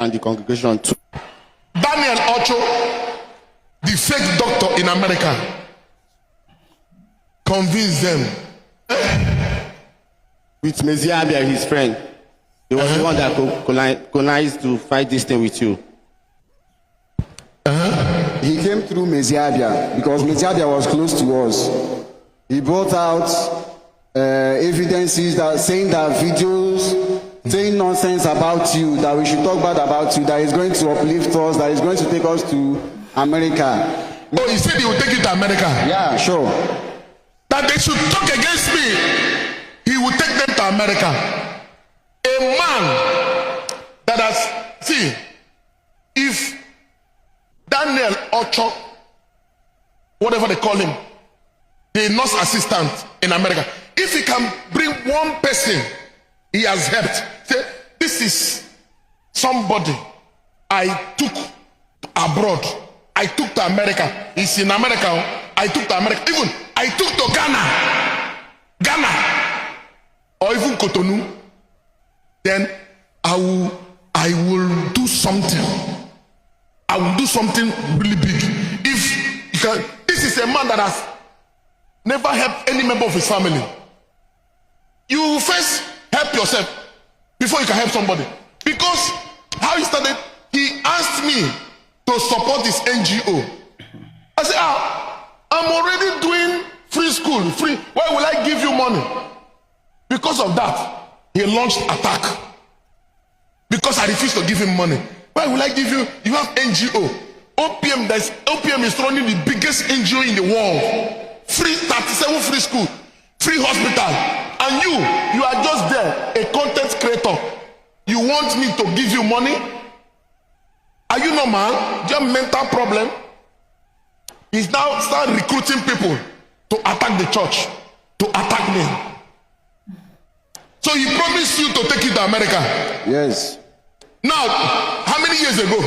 and the congregation too. Daniel Ocho, the fake doctor in America, convinced them. With Meziabia, his friend. He was the one that connived to fight this thing with you. He came through Meziabia because Meziabia was close to us. He brought out evidences that saying that videos, saying nonsense about you, that we should talk bad about you, that is going to uplift us, that is going to take us to America. Oh, he said he will take you to America. Yeah, sure. That they should talk against me. He will take them to America. A man that has, see, if Daniel Ocho, whatever they call him, the nurse assistant in America, if he can bring one person he has helped, say, this is somebody I took abroad, I took to America, he's in America, I took to America, even I took to Ghana, or even Cotonou, then I will do something. I will do something really big. If you can, this is a man that has never helped any member of his family. You first help yourself before you can help somebody. Because how he started, he asked me to support his NGO. I said, I'm already doing free school, free. Why will I give you money? Because of that, he launched attack. Because I refused to give him money. Why will I give you? You have NGO. OPM is running the biggest NGO in the world. Free 37 free school, free hospital. And you are just there, a content creator. You want me to give you money? Are you normal? Do you have mental problem? He's now start recruiting people to attack the church, to attack me. So he promised you to take it to America. Yes. Now, how many years ago?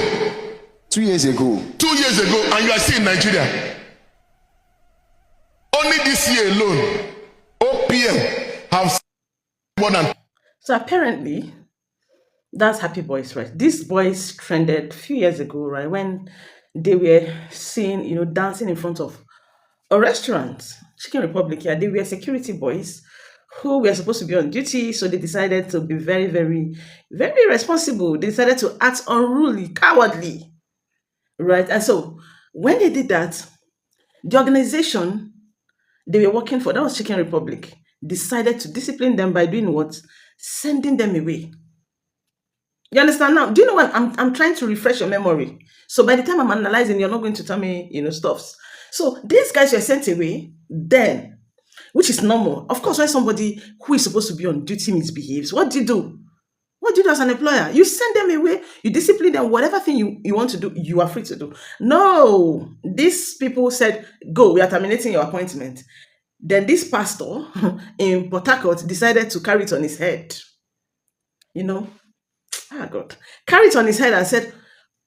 2 years ago. 2 years ago, and you are still in Nigeria. Only this year alone, OPM have more than. So apparently, that's Happy Boys, right? These boys trended a few years ago, right? When they were seen, dancing in front of a restaurant, Chicken Republic. Yeah, they were security boys who were supposed to be on duty, so they decided to be very, very, very responsible. They decided to act unruly, cowardly, right? And so when they did that, the organization they were working for, that was Chicken Republic, decided to discipline them by doing what? Sending them away. You understand now? Do you know what? I'm trying to refresh your memory. So by the time I'm analyzing, you're not going to tell me, stuffs. So these guys were sent away then, which is normal. Of course, when somebody who is supposed to be on duty misbehaves, what do you do? What do you do as an employer? You send them away, you discipline them, whatever thing you want to do, you are free to do. No, these people said, go, we are terminating your appointment. Then this pastor in Port Harcourt decided to carry it on his head. God. Carry it on his head and said,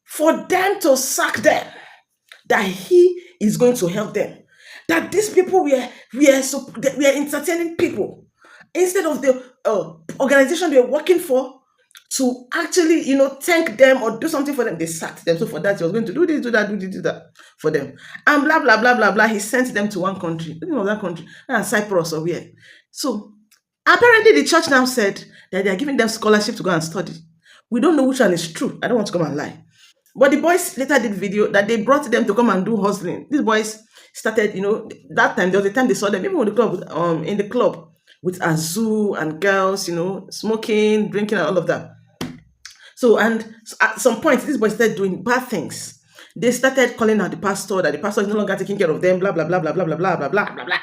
for them to sack them, that he is going to help them. That these people we are entertaining people instead of the organization they were working for to actually thank them or do something for them. They sacked them. So for that, he was going to do this, do that, do this, do that for them. And blah blah blah blah blah. He sent them to one country. The name of that country, Cyprus or where. So apparently the church now said that they are giving them scholarship to go and study. We don't know which one is true. I don't want to come and lie. But the boys later did video that they brought them to come and do hustling. These boys started, that time, there was a time they saw them, even in the club with Azu and girls, smoking, drinking, and all of that. So, and at some point, these boys started doing bad things. They started calling out the pastor, that the pastor is no longer taking care of them, blah, blah, blah, blah, blah, blah, blah, blah, blah, blah, blah.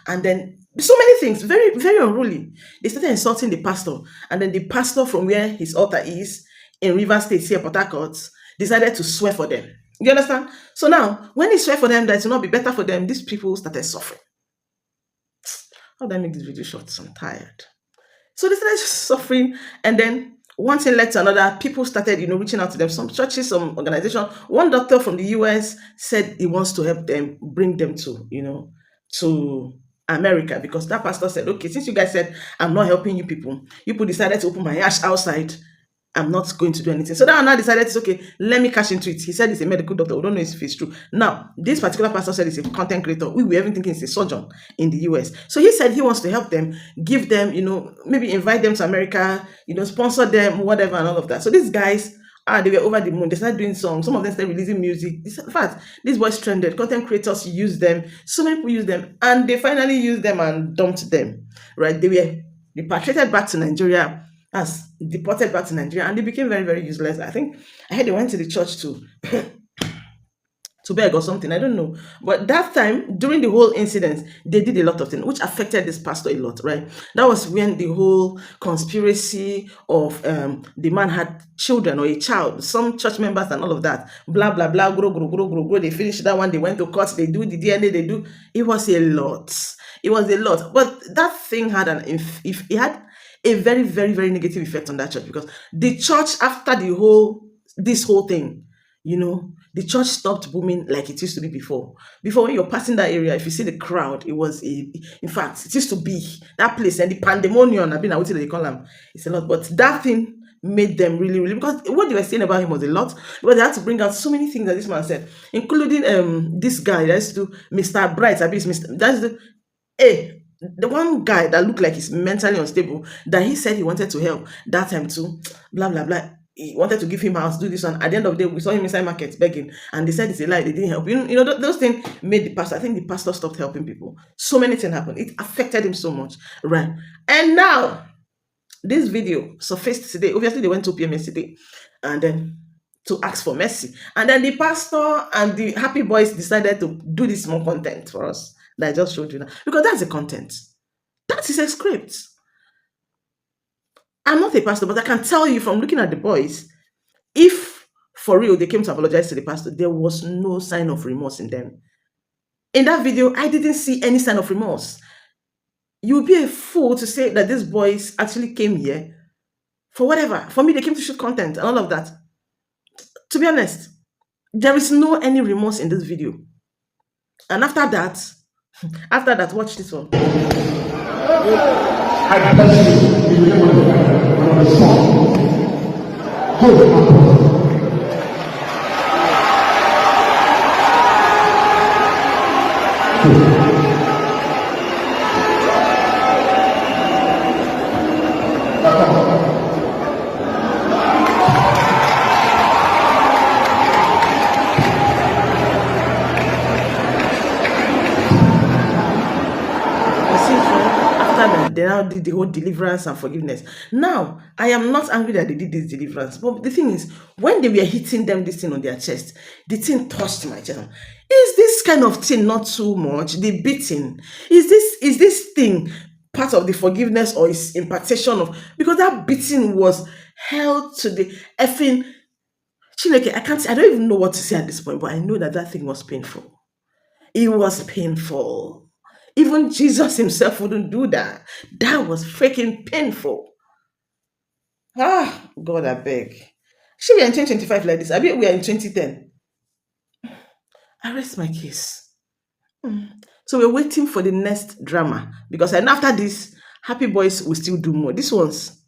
And then so many things, very, very unruly. They started insulting the pastor. And then the pastor from where his altar is, in Rivers State, here, Port Harcourt, decided to swear for them. You understand? So now, when he swear for them that it will not be better for them, these people started suffering. How do I make this video short? I'm tired. So they started suffering, and then one thing led to another. People started, reaching out to them. Some churches, some organization. One doctor from the US said he wants to help them, bring them to, to America, because that pastor said, okay, since you guys said I'm not helping you people decided to open my ass outside. I'm not going to do anything. So that now decided, it's okay, let me cash into it. He said he's a medical doctor. We don't know if it's true. Now, this particular pastor said he's a content creator. We were even thinking he's a surgeon in the US. So he said he wants to help them, give them, maybe invite them to America, sponsor them, whatever, and all of that. So these guys, they were over the moon. They started doing songs. Some of them started releasing music. In fact, these boys trended. Content creators use them. So many people use them. And they finally used them and dumped them. Right? They were repatriated back to Nigeria, as deported back to Nigeria, and they became very, very useless. I think I heard they went to the church to beg or something. I don't know. But that time, during the whole incident, they did a lot of things, which affected this pastor a lot, right? That was when the whole conspiracy of the man had children or a child, some church members and all of that, blah, blah, blah, grow. They finished that one, they went to court, they do the DNA, they do. It was a lot. It was a lot. But that thing had it had a very, very, very negative effect on that church, because the church, after this whole thing, the church stopped booming like it used to be before. Before, when you're passing that area, if you see the crowd, it was in fact, it used to be that place, and the pandemonium, I've been out they call them, it's a lot. But that thing made them really, really, because what they were saying about him was a lot, because they had to bring out so many things that this man said, including this guy that used to do Mr. Bright, the one guy that looked like he's mentally unstable, that he said he wanted to help that time too, blah, blah, blah. He wanted to give him house, do this one. At the end of the day, we saw him inside market begging, and they said it's a lie, they didn't help. Those things made the pastor, I think the pastor stopped helping people. So many things happened. It affected him so much, right? And now, this video surfaced today. Obviously, they went to PM yesterday, and then to ask for mercy. And then the pastor and the happy boys decided to do this more content for us that I just showed you now. Because that's the content. That is a script. I'm not a pastor, but I can tell you from looking at the boys, if for real they came to apologize to the pastor, there was no sign of remorse in them. In that video, I didn't see any sign of remorse. You would be a fool to say that these boys actually came here for whatever. For me, they came to shoot content and all of that. To be honest, there is no any remorse in this video. And after that, watch this one. I bless you in the name of the Father, and of the Son. Hold They now did the whole deliverance and forgiveness. Now, I am not angry that they did this deliverance, but the thing is, when they were hitting them this thing on their chest, the thing touched my chest. Is this kind of thing not too much? The beating, is this thing part of the forgiveness or is impartation of, because that beating was held to the effing Chineke. I don't even know what to say at this point, but I know that thing was painful. It was painful. Even Jesus himself wouldn't do that. That was freaking painful. God, I beg. Should we are in 2025 like this? I bet we are in 2010. I rest my case. So we're waiting for the next drama, because after this, Happy Boys will still do more. This one's,